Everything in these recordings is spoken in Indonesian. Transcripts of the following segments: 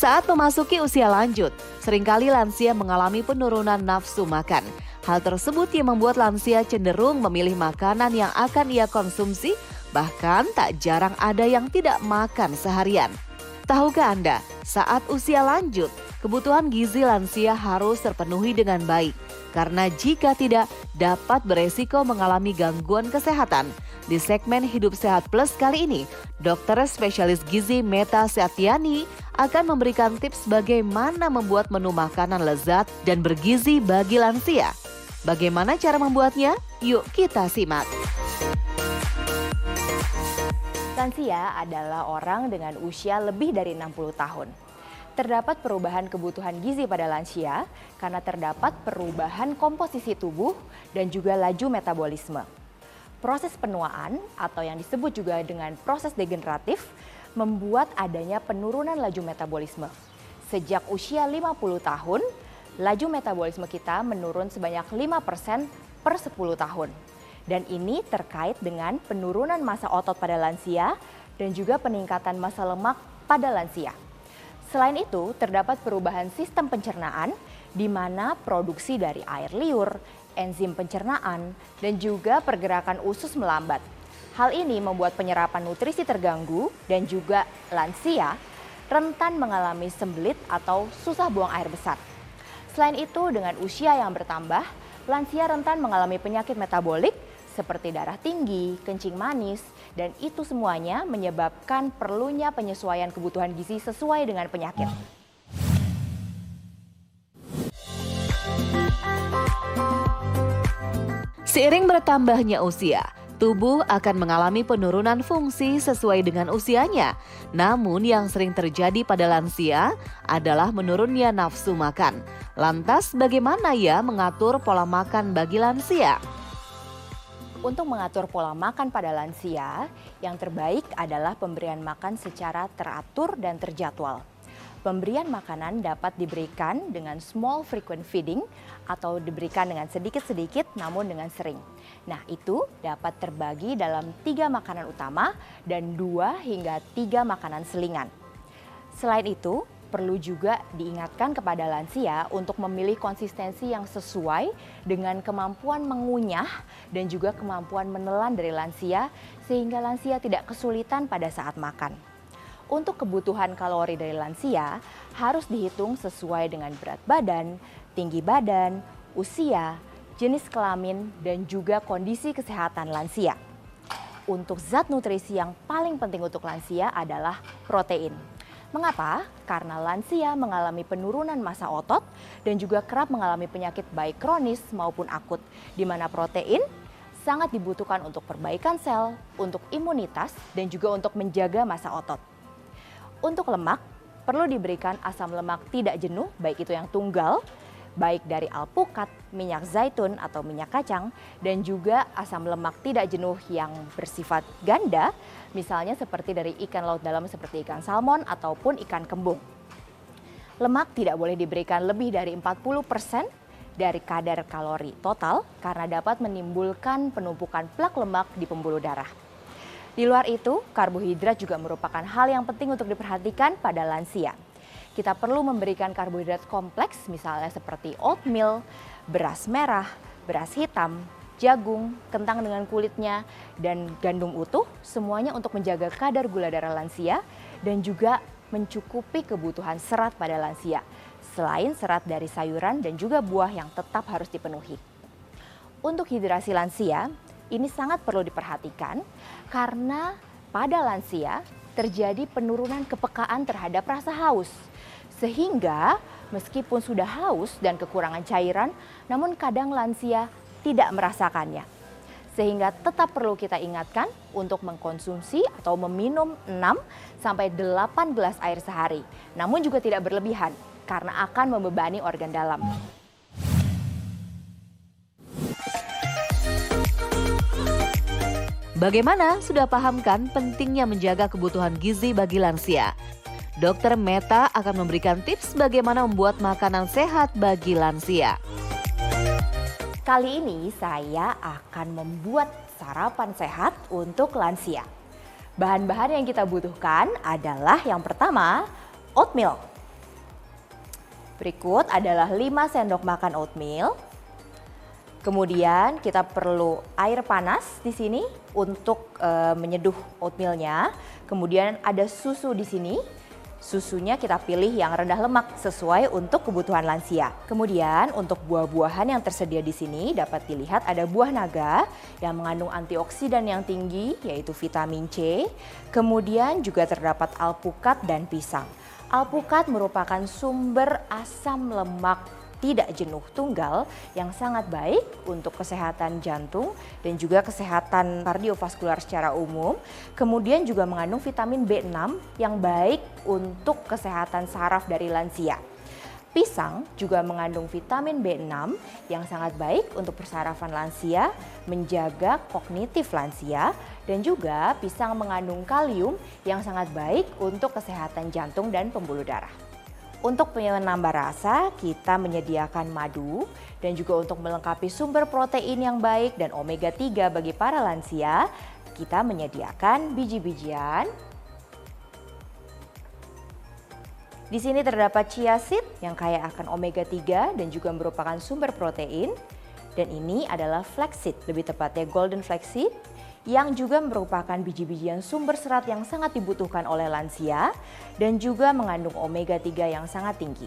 Saat memasuki usia lanjut, seringkali lansia mengalami penurunan nafsu makan. Hal tersebut yang membuat lansia cenderung memilih makanan yang akan ia konsumsi, bahkan tak jarang ada yang tidak makan seharian. Tahukah Anda, saat usia lanjut, kebutuhan gizi lansia harus terpenuhi dengan baik. Karena jika tidak, dapat beresiko mengalami gangguan kesehatan. Di segmen Hidup Sehat Plus kali ini, dokter spesialis gizi Meta Seatiani akan memberikan tips bagaimana membuat menu makanan lezat dan bergizi bagi lansia. Bagaimana cara membuatnya? Yuk kita simak. Lansia adalah orang dengan usia lebih dari 60 tahun. Terdapat perubahan kebutuhan gizi pada lansia karena terdapat perubahan komposisi tubuh dan juga laju metabolisme. Proses penuaan atau yang disebut juga dengan proses degeneratif membuat adanya penurunan laju metabolisme. Sejak usia 50 tahun, laju metabolisme kita menurun sebanyak 5% per 10 tahun. Dan ini terkait dengan penurunan massa otot pada lansia dan juga peningkatan massa lemak pada lansia. Selain itu, terdapat perubahan sistem pencernaan di mana produksi dari air liur, enzim pencernaan, dan juga pergerakan usus melambat. Hal ini membuat penyerapan nutrisi terganggu dan juga lansia rentan mengalami sembelit atau susah buang air besar. Selain itu, dengan usia yang bertambah, lansia rentan mengalami penyakit metabolik seperti darah tinggi, kencing manis, dan itu semuanya menyebabkan perlunya penyesuaian kebutuhan gizi sesuai dengan penyakit. Seiring bertambahnya usia, tubuh akan mengalami penurunan fungsi sesuai dengan usianya. Namun yang sering terjadi pada lansia adalah menurunnya nafsu makan. Lantas bagaimana ya mengatur pola makan bagi lansia? Untuk mengatur pola makan pada lansia, yang terbaik adalah pemberian makan secara teratur dan terjadwal. Pemberian makanan dapat diberikan dengan small frequent feeding atau diberikan dengan sedikit-sedikit namun dengan sering. Nah, itu dapat terbagi dalam 3 makanan utama dan 2 hingga 3 makanan selingan. Selain itu, perlu juga diingatkan kepada lansia untuk memilih konsistensi yang sesuai dengan kemampuan mengunyah dan juga kemampuan menelan dari lansia sehingga lansia tidak kesulitan pada saat makan. Untuk kebutuhan kalori dari lansia harus dihitung sesuai dengan berat badan, tinggi badan, usia, jenis kelamin, dan juga kondisi kesehatan lansia. Untuk zat nutrisi yang paling penting untuk lansia adalah protein. Mengapa? Karena lansia mengalami penurunan massa otot dan juga kerap mengalami penyakit baik kronis maupun akut, di mana protein sangat dibutuhkan untuk perbaikan sel, untuk imunitas, dan juga untuk menjaga massa otot. Untuk lemak, perlu diberikan asam lemak tidak jenuh, baik itu yang tunggal, baik dari alpukat, minyak zaitun atau minyak kacang, dan juga asam lemak tidak jenuh yang bersifat ganda, misalnya seperti dari ikan laut dalam seperti ikan salmon ataupun ikan kembung. Lemak tidak boleh diberikan lebih dari 40% dari kadar kalori total karena dapat menimbulkan penumpukan plak lemak di pembuluh darah. Di luar itu, karbohidrat juga merupakan hal yang penting untuk diperhatikan pada lansia. Kita perlu memberikan karbohidrat kompleks misalnya seperti oatmeal, beras merah, beras hitam, jagung, kentang dengan kulitnya, dan gandum utuh, semuanya untuk menjaga kadar gula darah lansia dan juga mencukupi kebutuhan serat pada lansia, selain serat dari sayuran dan juga buah yang tetap harus dipenuhi. Untuk hidrasi lansia, ini sangat perlu diperhatikan karena pada lansia terjadi penurunan kepekaan terhadap rasa haus. Sehingga meskipun sudah haus dan kekurangan cairan, namun kadang lansia tidak merasakannya. Sehingga tetap perlu kita ingatkan untuk mengkonsumsi atau meminum 6-8 gelas air sehari. Namun juga tidak berlebihan karena akan membebani organ dalam. Bagaimana? Sudah paham kan pentingnya menjaga kebutuhan gizi bagi lansia? Dokter Meta akan memberikan tips bagaimana membuat makanan sehat bagi lansia. Kali ini saya akan membuat sarapan sehat untuk lansia. Bahan-bahan yang kita butuhkan adalah yang pertama, oatmeal. Berikut adalah 5 sendok makan oatmeal. Kemudian kita perlu air panas di sini untuk menyeduh oatmealnya. Kemudian ada susu di sini. Susunya kita pilih yang rendah lemak sesuai untuk kebutuhan lansia. Kemudian untuk buah-buahan yang tersedia di sini dapat dilihat ada buah naga yang mengandung antioksidan yang tinggi yaitu vitamin C. Kemudian juga terdapat alpukat dan pisang. Alpukat merupakan sumber asam lemak tidak jenuh tunggal yang sangat baik untuk kesehatan jantung dan juga kesehatan kardiovaskular secara umum. Kemudian juga mengandung vitamin B6 yang baik untuk kesehatan saraf dari lansia. Pisang juga mengandung vitamin B6 yang sangat baik untuk persarafan lansia, menjaga kognitif lansia, dan juga pisang mengandung kalium yang sangat baik untuk kesehatan jantung dan pembuluh darah. Untuk penambah rasa, kita menyediakan madu dan juga untuk melengkapi sumber protein yang baik dan omega 3 bagi para lansia, kita menyediakan biji-bijian. Di sini terdapat chia seed yang kaya akan omega 3 dan juga merupakan sumber protein. Dan ini adalah flaxseed, lebih tepatnya golden flaxseed, yang juga merupakan biji-bijian sumber serat yang sangat dibutuhkan oleh lansia dan juga mengandung omega 3 yang sangat tinggi.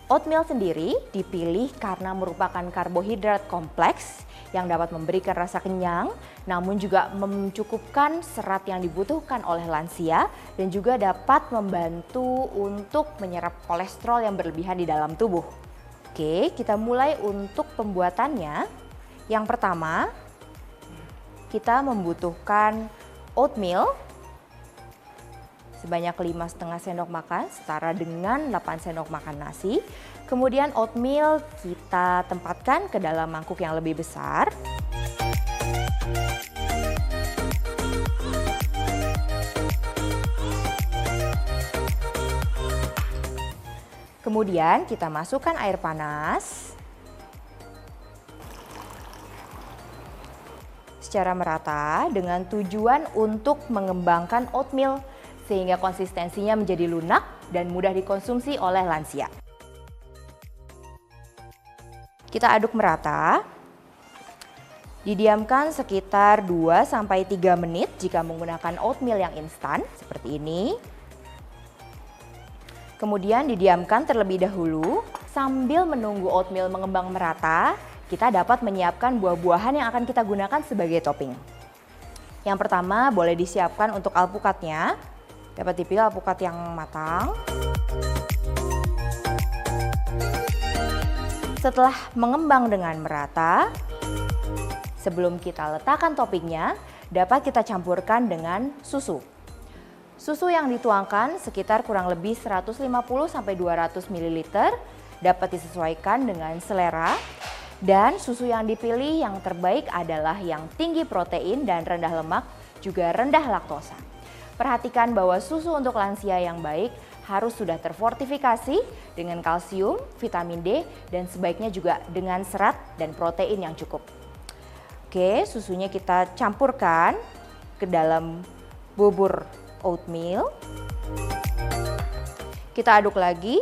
Oatmeal sendiri dipilih karena merupakan karbohidrat kompleks yang dapat memberikan rasa kenyang, namun juga mencukupkan serat yang dibutuhkan oleh lansia dan juga dapat membantu untuk menyerap kolesterol yang berlebihan di dalam tubuh. Oke, kita mulai untuk pembuatannya. Yang pertama, kita membutuhkan oatmeal sebanyak 5,5 sendok makan, setara dengan 8 sendok makan nasi. Kemudian oatmeal kita tempatkan ke dalam mangkuk yang lebih besar. Kemudian kita masukkan air panas secara merata dengan tujuan untuk mengembangkan oatmeal sehingga konsistensinya menjadi lunak dan mudah dikonsumsi oleh lansia. Kita aduk merata. Didiamkan sekitar 2-3 menit jika menggunakan oatmeal yang instan seperti ini. Kemudian didiamkan terlebih dahulu sambil menunggu oatmeal mengembang merata. Kita dapat menyiapkan buah-buahan yang akan kita gunakan sebagai topping. Yang pertama boleh disiapkan untuk alpukatnya. Dapat dipilih alpukat yang matang. Setelah mengembang dengan merata, sebelum kita letakkan toppingnya, dapat kita campurkan dengan susu. Susu yang dituangkan sekitar kurang lebih 150-200 ml, dapat disesuaikan dengan selera. Dan susu yang dipilih yang terbaik adalah yang tinggi protein dan rendah lemak, juga rendah laktosa. Perhatikan bahwa susu untuk lansia yang baik harus sudah terfortifikasi dengan kalsium, vitamin D, dan sebaiknya juga dengan serat dan protein yang cukup. Oke, susunya kita campurkan ke dalam bubur oatmeal. Kita aduk lagi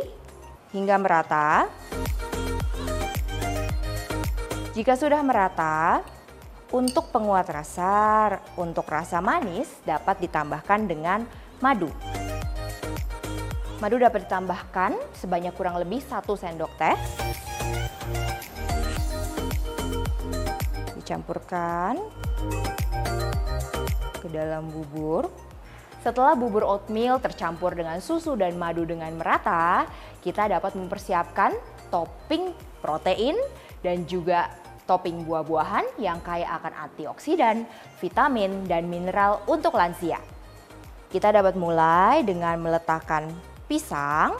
hingga merata. Jika sudah merata, untuk penguat rasa, untuk rasa manis dapat ditambahkan dengan madu. Madu dapat ditambahkan sebanyak kurang lebih 1 sendok teh. Dicampurkan ke dalam bubur. Setelah bubur oatmeal tercampur dengan susu dan madu dengan merata, kita dapat mempersiapkan topping protein dan juga topping buah-buahan yang kaya akan antioksidan, vitamin, dan mineral untuk lansia. Kita dapat mulai dengan meletakkan pisang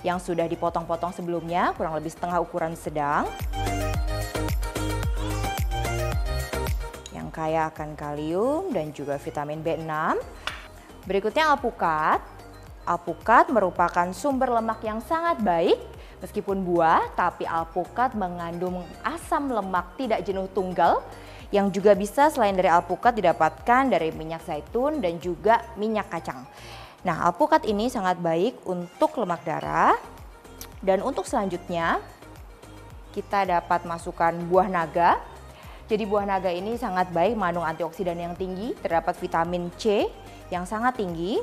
yang sudah dipotong-potong sebelumnya, kurang lebih setengah ukuran sedang. Yang kaya akan kalium dan juga vitamin B6. Berikutnya alpukat. Alpukat merupakan sumber lemak yang sangat baik. Meskipun buah, tapi alpukat mengandung asam lemak tidak jenuh tunggal yang juga bisa selain dari alpukat didapatkan dari minyak zaitun dan juga minyak kacang. Nah, alpukat ini sangat baik untuk lemak darah. Dan untuk selanjutnya, kita dapat masukkan buah naga. Jadi buah naga ini sangat baik, mengandung antioksidan yang tinggi, terdapat vitamin C yang sangat tinggi.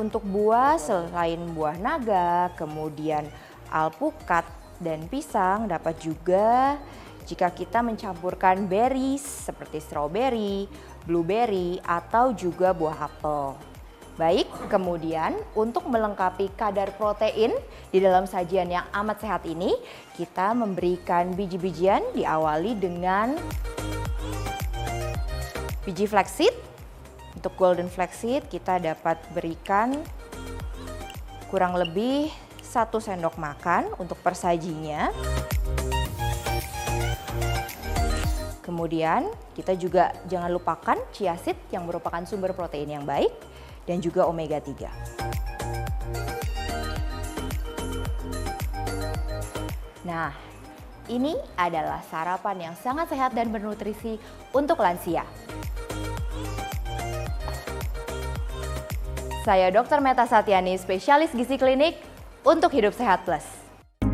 Untuk buah selain buah naga, kemudian alpukat dan pisang dapat juga jika kita mencampurkan berries seperti stroberi, blueberry, atau juga buah apel. Baik, kemudian untuk melengkapi kadar protein di dalam sajian yang amat sehat ini, kita memberikan biji-bijian diawali dengan biji flaxseed. Untuk golden flaxseed kita dapat berikan kurang lebih 1 sendok makan untuk persajinya. Kemudian kita juga jangan lupakan chia seed yang merupakan sumber protein yang baik dan juga omega 3. Nah, ini adalah sarapan yang sangat sehat dan bernutrisi untuk lansia. Saya Dr. Meta Satyani, spesialis gizi klinik untuk Hidup Sehat Plus.